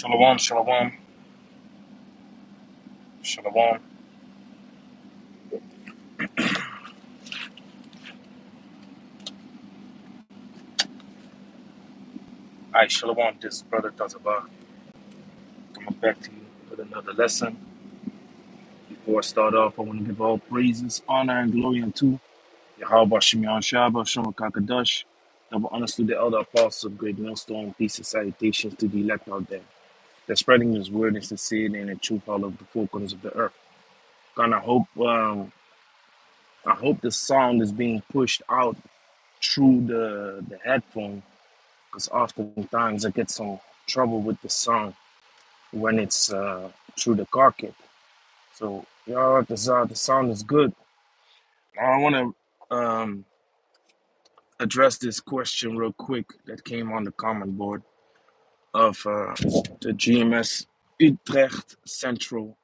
Shalom, shalom, shalom. Hi, shalom. This is Brother Tazabah coming back to you with another lesson. Before I start off, I want to give all praises, honor, and glory unto Yahweh Shemion Shabbat, Shema Kakadash. Double honors to the elder apostles of Great Millstone. Peace and salutations to the elect out there. They're spreading His word in sincerity and in truth all over the four corners of the earth. God, I hope the sound is being pushed out through the headphone, because oftentimes I get some trouble with the sound when it's through the car kit. So, yeah, the sound is good. Now, I want to address this question real quick that came on the comment board of the GMS Utrecht Central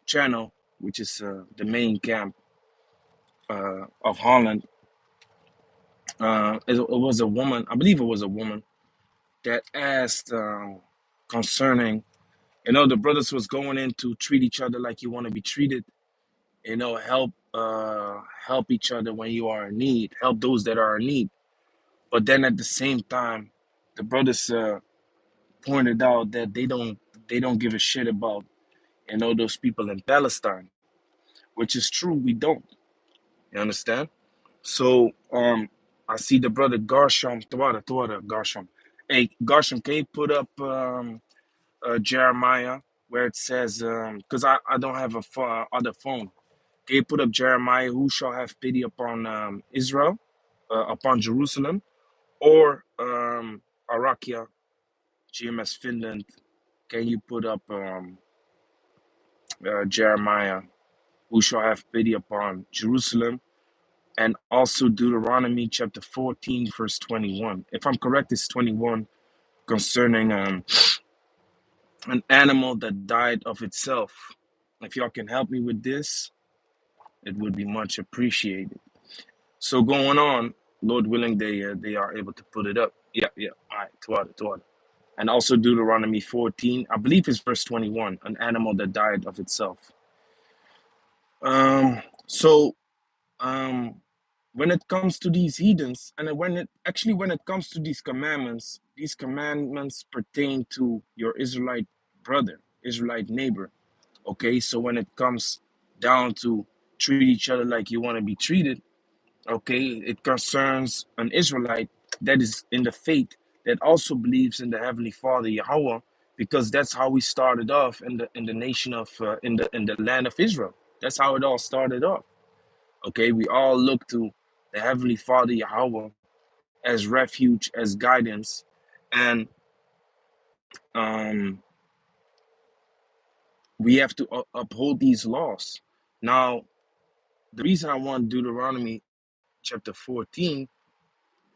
channel, which is the main camp of Holland. It was a woman, I believe it was a woman, that asked concerning, the brothers was going in to treat each other like you want to be treated, help each other when you are in need, help those that are in need. But then at the same time, the brothers pointed out that they don't give a shit about those people in Palestine, which is true. We don't. You understand? So I see the brother Garsham Tawada Garsham. Hey Garsham, can you put up Jeremiah where it says, because I don't have a other phone. Can you put up Jeremiah, who shall have pity upon Israel, upon Jerusalem, or Arakia, GMS Finland? Can you put up Jeremiah, who shall have pity upon Jerusalem, and also Deuteronomy chapter 14, verse 21? If I'm correct, it's 21, concerning an animal that died of itself. If y'all can help me with this, it would be much appreciated. So going on, Lord willing, they are able to put it up. Yeah, yeah. All right, Tuada. And also Deuteronomy 14, I believe it's verse 21, an animal that died of itself. So when it comes to these heathens, and when it comes to these commandments pertain to your Israelite brother, Israelite neighbor. Okay, so when it comes down to treat each other like you want to be treated, okay, it concerns an Israelite that is in the faith, that also believes in the Heavenly Father Yahweh, because that's how we started off in the nation of in the land of Israel. That's how it all started off. Okay, we all look to the Heavenly Father Yahweh as refuge, as guidance, and um, we have to uphold these laws. Now, the reason I want Deuteronomy chapter 14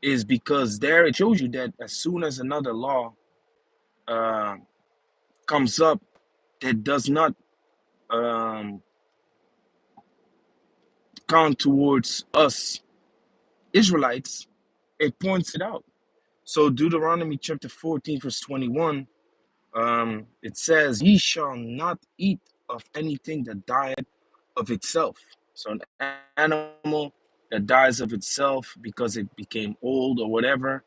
is because there it shows you that as soon as another law uh, comes up that does not count towards us Israelites, it points it out. So Deuteronomy chapter 14, verse 21, it says, "Ye shall not eat of anything that died of itself." So an animal that dies of itself because it became old or whatever,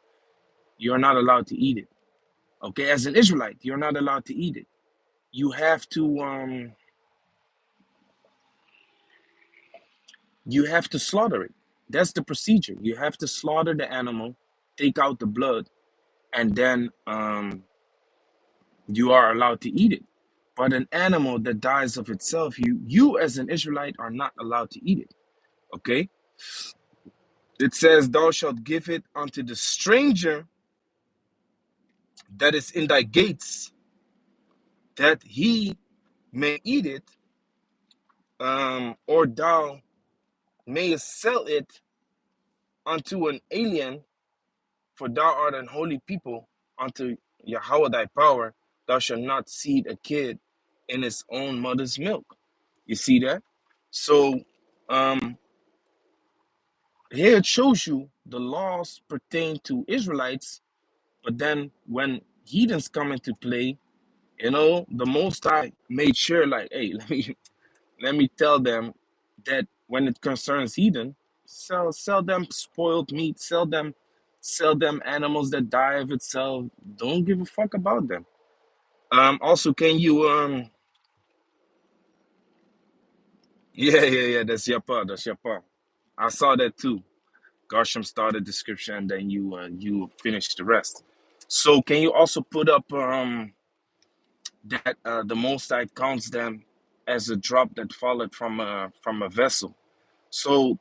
you're not allowed to eat it. Okay, as an Israelite, you're not allowed to eat it. You have to slaughter it. That's the procedure. You have to slaughter the animal, take out the blood, and then you are allowed to eat it. But an animal that dies of itself, you as an Israelite are not allowed to eat it. Okay? It says, "Thou shalt give it unto the stranger that is in thy gates, that he may eat it, or thou mayest sell it unto an alien, for thou art an holy people unto Yahweh thy power. Thou shalt not seed a kid in his own mother's milk." You see that? So here it shows you the laws pertain to Israelites, but then when heathens come into play, You know, the Most High made sure, like, hey, let me tell them that when it concerns heathen, sell them spoiled meat, sell them animals that die of itself. Don't give a fuck about them. Also, can you yeah, that's your part, that's your part. I saw that too. Garsham started description, and then you finished the rest. So can you also put up that the Most High counts them as a drop that falleth from a vessel. So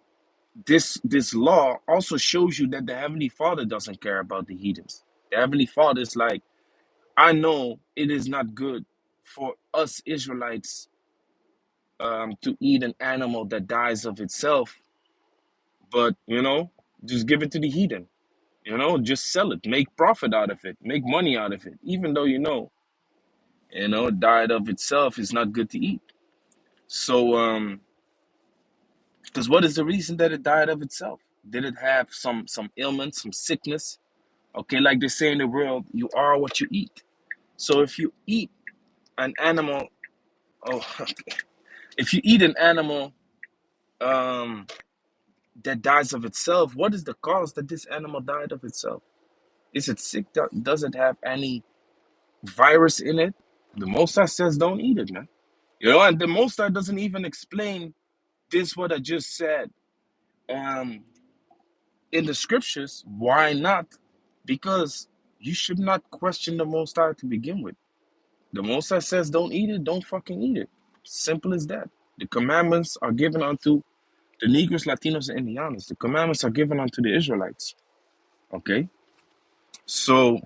this law also shows you that the Heavenly Father doesn't care about the heathens. The Heavenly Father is like, I know it is not good for us Israelites to eat an animal that dies of itself, but just give it to the heathen. Just sell it, make profit out of it, make money out of it, even though died of itself is not good to eat. So because what is the reason that it died of itself? Did it have some ailment, some sickness? Okay, like they say in the world, you are what you eat. So if you eat an animal, oh, if you eat an animal um, that dies of itself, what is the cause that this animal died of itself? Is it sick? Does it have any virus in it? The Most High says don't eat it, man. And the Most High doesn't even explain this, what I just said, um, in the scriptures. Why not? Because you should not question the Most High to begin with. The Most High says don't eat it, don't fucking eat it. Simple as that. The commandments are given unto the Negroes, Latinos, and Indianos. The commandments are given unto the Israelites. Okay? So,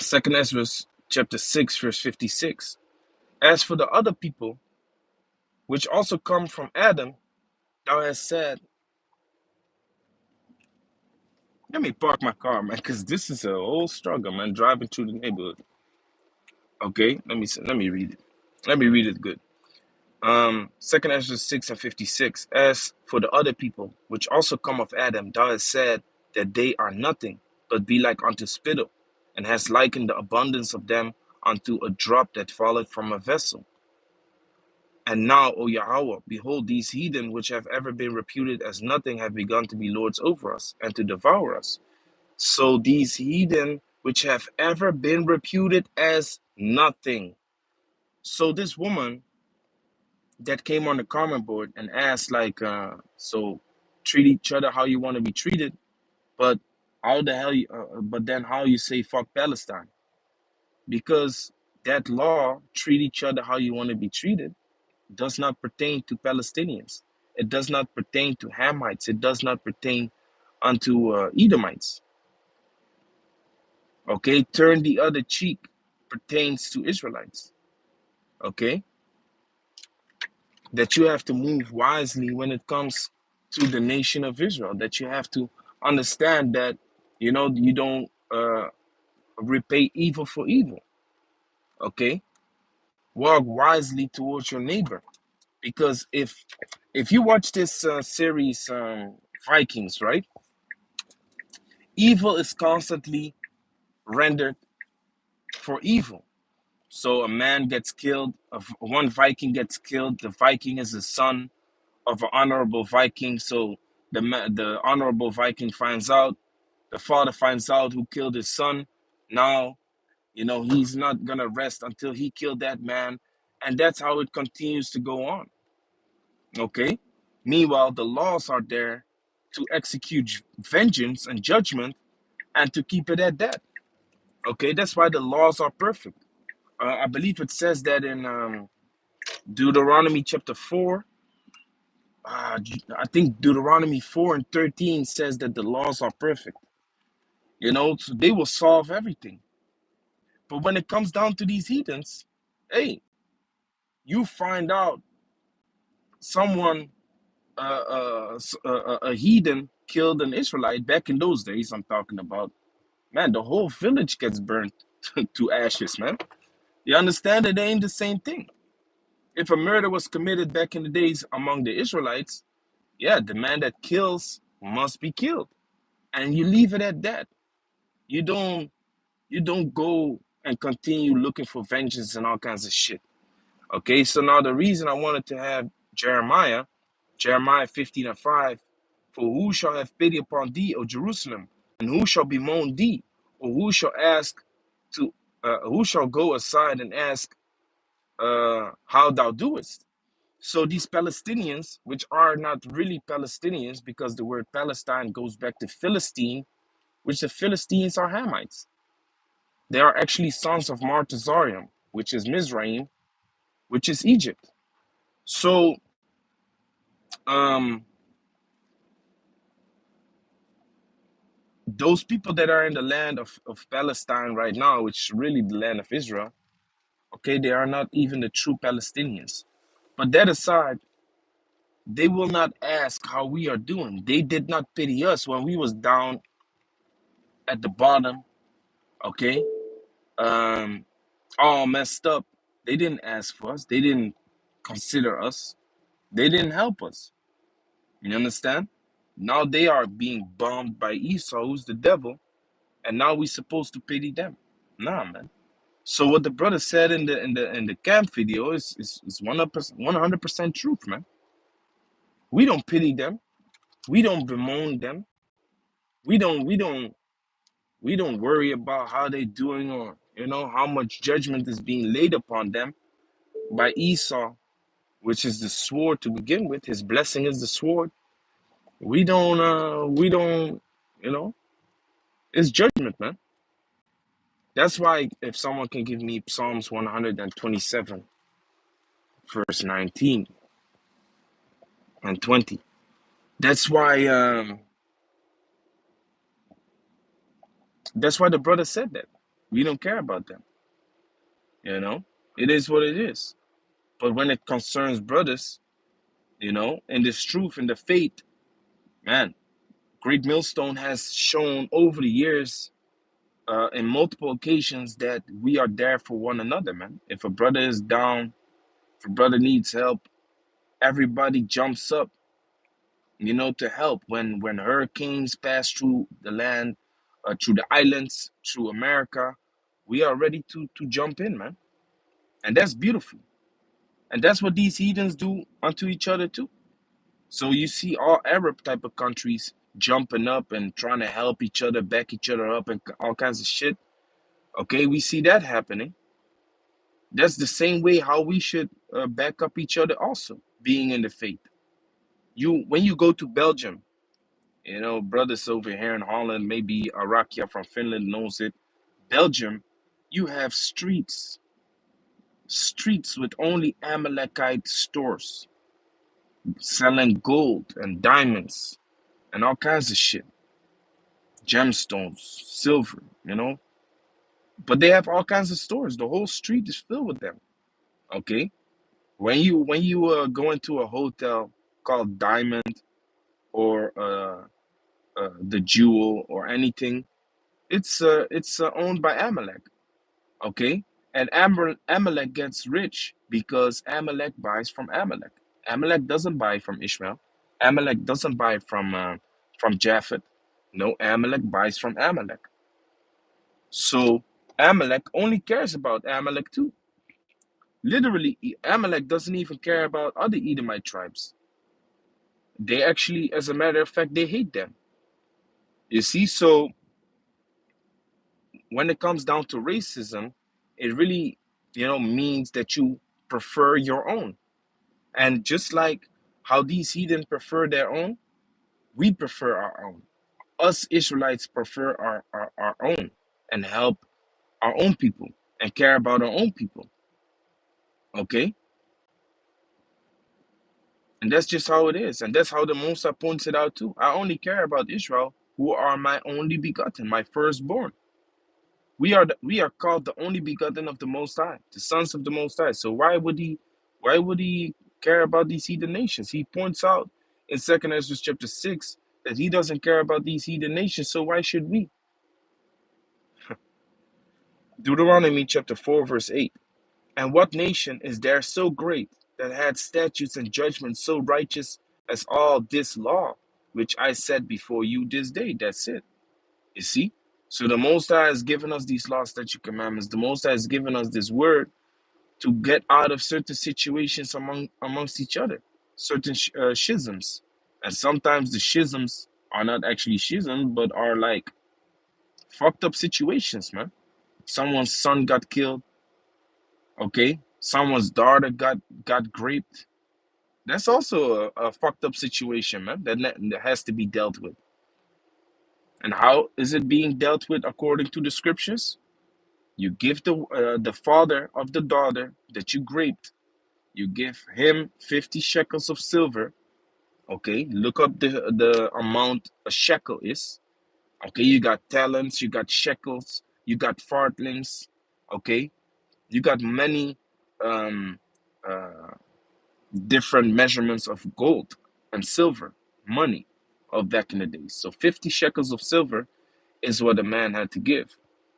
2nd Ezra chapter 6, verse 56. As for the other people, which also come from Adam, thou hast said, let me park my car, man, because this is a whole struggle, man, driving through the neighborhood. Okay, let me read it. Let me read it good. 2nd Ezra 6 and 56. As for the other people, which also come of Adam, thou hast said that they are nothing, but be like unto spittle, and hast likened the abundance of them unto a drop that falleth from a vessel. And now, O Yahweh, behold, these heathen which have ever been reputed as nothing have begun to be lords over us and to devour us. So these heathen which have ever been reputed as nothing. So this woman that came on the comment board and asked, like, so treat each other how you want to be treated, but how the hell but then how you say fuck Palestine? Because that law, treat each other how you want to be treated, does not pertain to Palestinians. It does not pertain to Hamites. It does not pertain unto Edomites. Okay, turn the other cheek pertains to Israelites. Okay, that you have to move wisely when it comes to the nation of Israel. That you have to understand that you don't repay evil for evil. Okay, walk wisely towards your neighbor, because if you watch this series Vikings, right? Evil is constantly rendered for evil. So a man gets killed, one Viking gets killed. The Viking is the son of an honorable Viking. So the honorable Viking finds out, the father finds out who killed his son. Now, he's not gonna rest until he killed that man, and that's how it continues to go on. Okay. Meanwhile, the laws are there to execute vengeance and judgment, and to keep it at that. Okay, that's why the laws are perfect. I believe it says that in Deuteronomy chapter 4. I think Deuteronomy 4 and 13 says that the laws are perfect. So they will solve everything. But when it comes down to these heathens, hey, you find out someone, a heathen killed an Israelite back in those days. I'm talking about, man, the whole village gets burnt to ashes, man. You understand that they ain't the same thing. If a murder was committed back in the days among the Israelites, yeah, the man that kills must be killed, and you leave it at that. You don't go. and continue looking for vengeance and all kinds of shit. Okay, so now the reason I wanted to have Jeremiah 15:5, for who shall have pity upon thee, O Jerusalem, and who shall bemoan thee, or who shall ask to, who shall go aside and ask how thou doest? So these Palestinians, which are not really Palestinians, because the word Palestine goes back to Philistine, which the Philistines are Hamites. They are actually sons of Martezarium, which is Mizraim, which is Egypt. So um, those people that are in the land of Palestine right now, which is really the land of Israel, okay, they are not even the true Palestinians. But that aside, they will not ask how we are doing. They did not pity us when we was down at the bottom, okay, um, all messed up. They didn't ask for us. They didn't consider us. They didn't help us. You understand? Now they are being bombed by Esau, who's the devil, and now we supposed to pity them. Nah, man. So what the brother said in the camp video is 100% truth, man. We don't pity them. We don't bemoan them. We don't we don't we don't worry about how they doing, or how much judgment is being laid upon them by Esau, which is the sword to begin with. His blessing is the sword. We don't you know it's judgment, man. That's why if someone can give me Psalms 127 verse 19 and 20, that's why the brother said that. We don't care about them. It is what it is. But when it concerns brothers, in this truth, in the faith, man, Great Millstone has shown over the years, in multiple occasions, that we are there for one another, man. If a brother is down, if a brother needs help, everybody jumps up, to help. When hurricanes pass through the land, through the islands, through America, we are ready to jump in, man. And that's beautiful. And that's what these heathens do unto each other too. So you see all Arab type of countries jumping up and trying to help each other, back each other up, and all kinds of shit. Okay, we see that happening. That's the same way how we should back up each other also, being in the faith. When you go to Belgium, brothers over here in Holland, maybe Arakia from Finland knows it. Belgium, you have streets with only Amalekite stores selling gold and diamonds and all kinds of shit, gemstones, silver, But they have all kinds of stores. The whole street is filled with them. Okay, when you go into a hotel called Diamond, or the Jewel, or anything, it's owned by Amalek. Okay, and Amalek gets rich because Amalek buys from Amalek. Amalek doesn't buy from Ishmael. Amalek doesn't buy from Japhet. No, Amalek buys from Amalek. So Amalek only cares about Amalek too. Literally, Amalek doesn't even care about other Edomite tribes. They actually, as a matter of fact, they hate them. You see, so when it comes down to racism, it really, means that you prefer your own. And just like how these heathen prefer their own, we prefer our own. Us Israelites prefer our own, and help our own people and care about our own people. Okay? And that's just how it is. And that's how the Musa points it out too. I only care about Israel, who are my only begotten, my firstborn. We are called the only begotten of the Most High, the sons of the Most High. So why would he care about these heathen nations? He points out in 2 Ezra chapter 6 that he doesn't care about these heathen nations. So why should we? Deuteronomy chapter 4 verse 8. And what nation is there so great that had statutes and judgments so righteous as all this law, which I set before you this day? That's it. You see? So the Most High has given us these laws, statute, commandments. The Most High has given us this word to get out of certain situations amongst each other, certain schisms. And sometimes the schisms are not actually schisms, but are like fucked up situations, man. Someone's son got killed, okay? Someone's daughter got raped. That's also a fucked up situation, man, that has to be dealt with. And how is it being dealt with according to the scriptures? You give the father of the daughter that you raped, you give him 50 shekels of silver. Okay, look up the amount a shekel is. Okay, you got talents, you got shekels, you got fartlings. Okay, you got many um, uh, different measurements of gold and silver, money of back in the days. So 50 shekels of silver is what a man had to give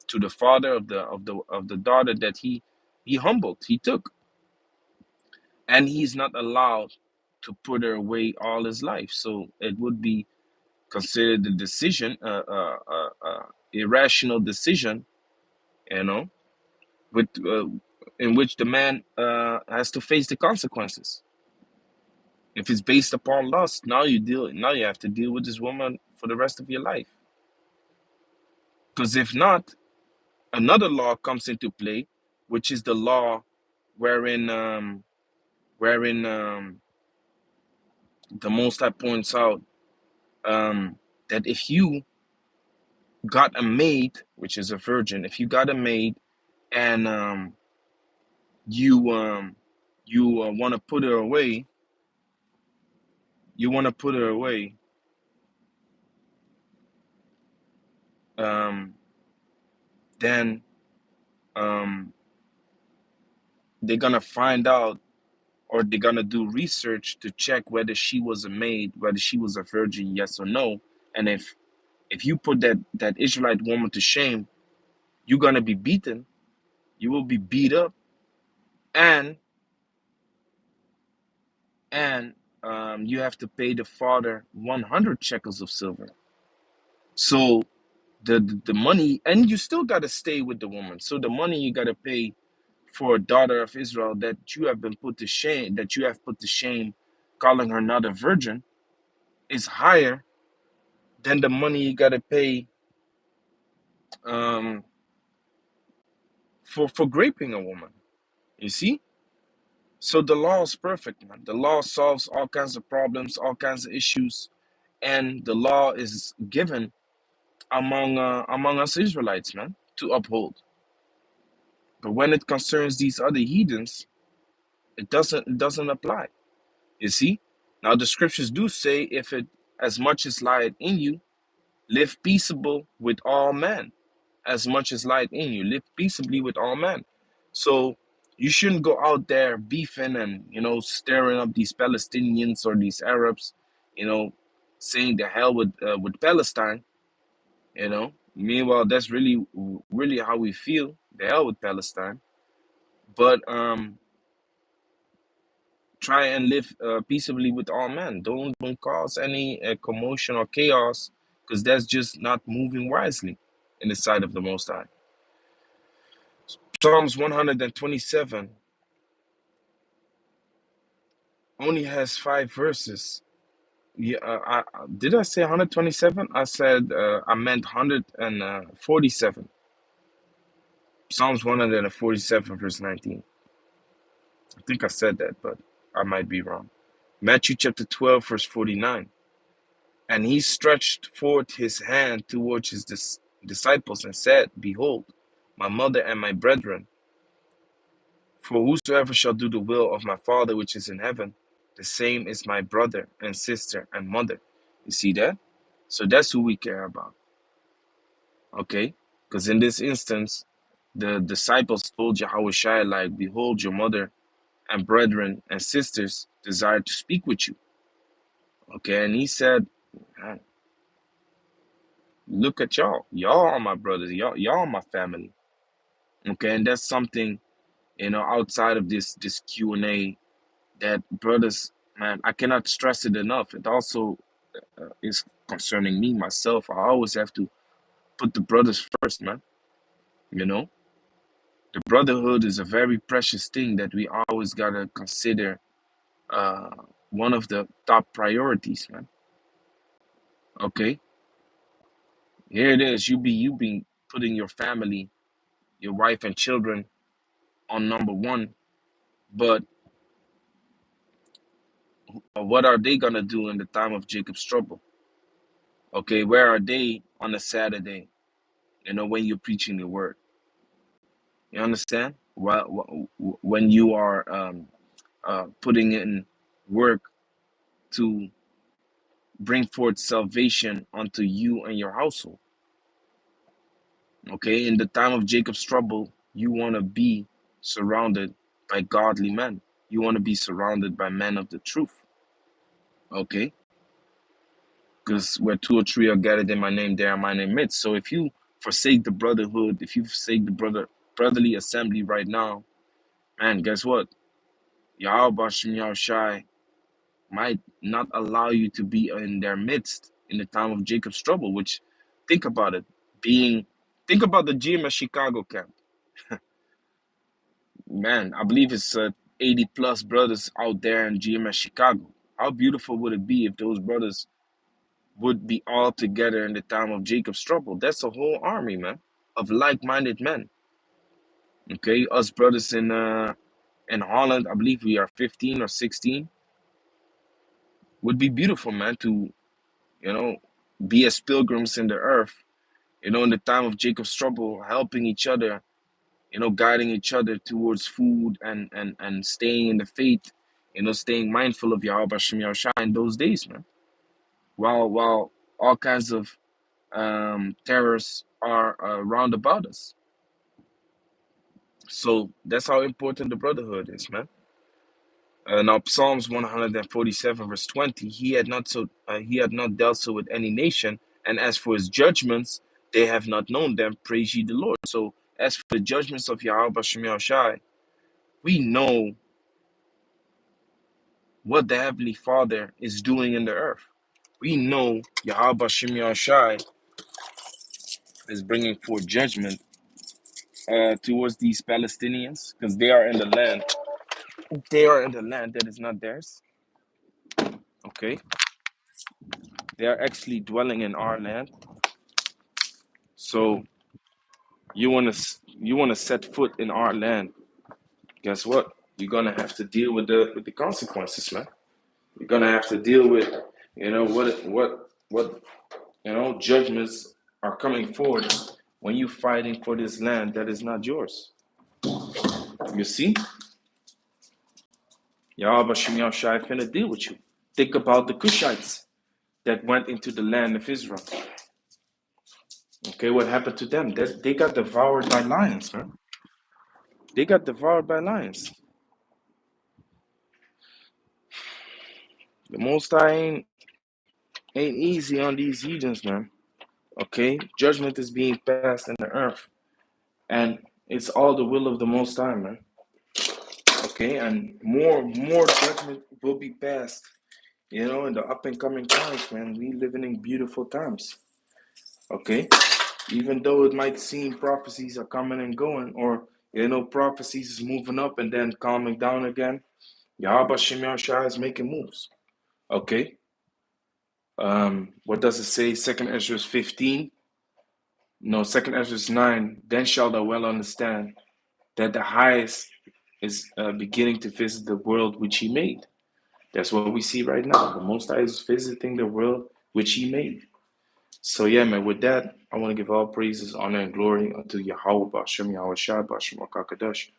to the father of the daughter that he humbled, he took, and he's not allowed to put her away all his life. So it would be considered a decision, irrational decision, you know, with in which the man has to face the consequences. If it's based upon lust, now you have to deal with this woman for the rest of your life. Because if not, another law comes into play, which is the law wherein the Most High points out that if you got a maid, which is a virgin, if you got a maid and you want to put her away, you want to put her away, um, then um, they're gonna find out, or they're gonna do research to check whether she was a maid, whether she was a virgin, yes or no. And if you put that Israelite woman to shame, you're gonna be beaten. You will be beat up, and and you have to pay the father 100 shekels of silver. So the money, and you still got to stay with the woman. So the money you got to pay for a daughter of Israel that you have been put to shame, that you have put to shame, calling her not a virgin, is higher than the money you got to pay um, for raping a woman. You see? So the law is perfect, man. The law solves all kinds of problems, all kinds of issues, and the law is given among us Israelites, man, to uphold. But when it concerns these other heathens, it doesn't apply. You see? Now the scriptures do say, if it as much as lieth in you, live peaceable with all men. As much as lieth in you, live peaceably with all men. So you shouldn't go out there beefing and stirring up these Palestinians or these Arabs, saying the hell with Palestine. Meanwhile, that's really how we feel. The hell with Palestine. But try and live peaceably with all men. Don't cause any commotion or chaos, because that's just not moving wisely in the sight of the Most High. Psalms 127 only has 5 verses. Yeah, did I say 127? I said I meant 147. Psalms 147 verse 19. I think I said that, but I might be wrong. Matthew chapter 12 verse 49. And he stretched forth his hand towards his disciples and said, Behold, my mother and my brethren, for whosoever shall do the will of my Father which is in heaven, the same is my brother and sister and mother. You see that? So that's who we care about. Okay? Because in this instance, the disciples told Yahushua, like, Behold, your mother and brethren and sisters desire to speak with you. Okay? And he said, Man, look at y'all. Y'all are my brothers. Y'all are my family. Okay? And that's something, outside of this Q&A, that brothers, man, I cannot stress it enough. It also is concerning me, myself. I always have to put the brothers first, man. You know, the brotherhood is a very precious thing that we always gotta consider uh, one of the top priorities, man. Okay, here it is. You be putting your family, your wife and children on number one, but what are they gonna do in the time of Jacob's trouble? Okay, where are they on a Saturday? When you're preaching the word, you understand? When you are putting in work to bring forth salvation unto you and your household. Okay, in the time of Jacob's trouble, you want to be surrounded by godly men. You want to be surrounded by men of the truth. Okay, because where two or three are gathered in my name, there am I in the midst. So if you forsake the brotherhood, if you forsake the brotherly assembly right now, man, guess what? Yahweh Bashem Yahushai might not allow you to be in their midst in the time of Jacob's trouble, which, think about it, think about the GMS Chicago camp. Man, I believe it's 80 plus brothers out there in GMS Chicago. How beautiful would it be if those brothers would be all together in the time of Jacob's trouble? That's a whole army, man, of like-minded men. Okay, us brothers in Holland, I believe we are 15 or 16. Would be beautiful, man, to you know be as pilgrims in the earth. In the time of Jacob's trouble, helping each other, guiding each other towards food and staying in the faith, staying mindful of Yahweh Hashem Yahushua in those days, man. While all kinds of terrors are round about us. So that's how important the brotherhood is, man. Now Psalms 147 verse 20, he had not dealt so with any nation, and as for his judgments, they have not known them. Praise ye the Lord. So as for the judgments of Yahweh Hashem Yahushua, we know what the Heavenly Father is doing in the earth. We know Yahweh Shem Yahushai is bringing forth judgment towards these Palestinians because they are in the land. They are in the land that is not theirs. Okay, they are actually dwelling in our land. So you wanna set foot in our land. Guess what? You're gonna have to deal with the consequences, man. You're gonna have to deal with what judgments are coming forward when you're fighting for this land that is not yours. You see, Yahweh Shem Yahushua finna deal with you. Think about the Cushites that went into the land of Israel. Okay, what happened to them? They got devoured by lions, man. They got devoured by lions. The Most High ain't easy on these heathens, man. Okay, judgment is being passed in the earth, and it's all the will of the Most High, man. Okay, and more judgment will be passed. In the up and coming times, man. We living in beautiful times. Okay, even though it might seem prophecies are coming and going, or prophecies is moving up and then calming down again. Yahweh Shem Yahushua is making moves. Okay. What does it say? Second Ezra 15. No, Second Ezra 9. Then shall thou well understand that the highest is beginning to visit the world which he made. That's what we see right now. The Most High is visiting the world which he made. So yeah, man, with that, I want to give all praises, honor, and glory unto Yahweh, Bashem, Yahweh Shai, Bashem, Akakadosh.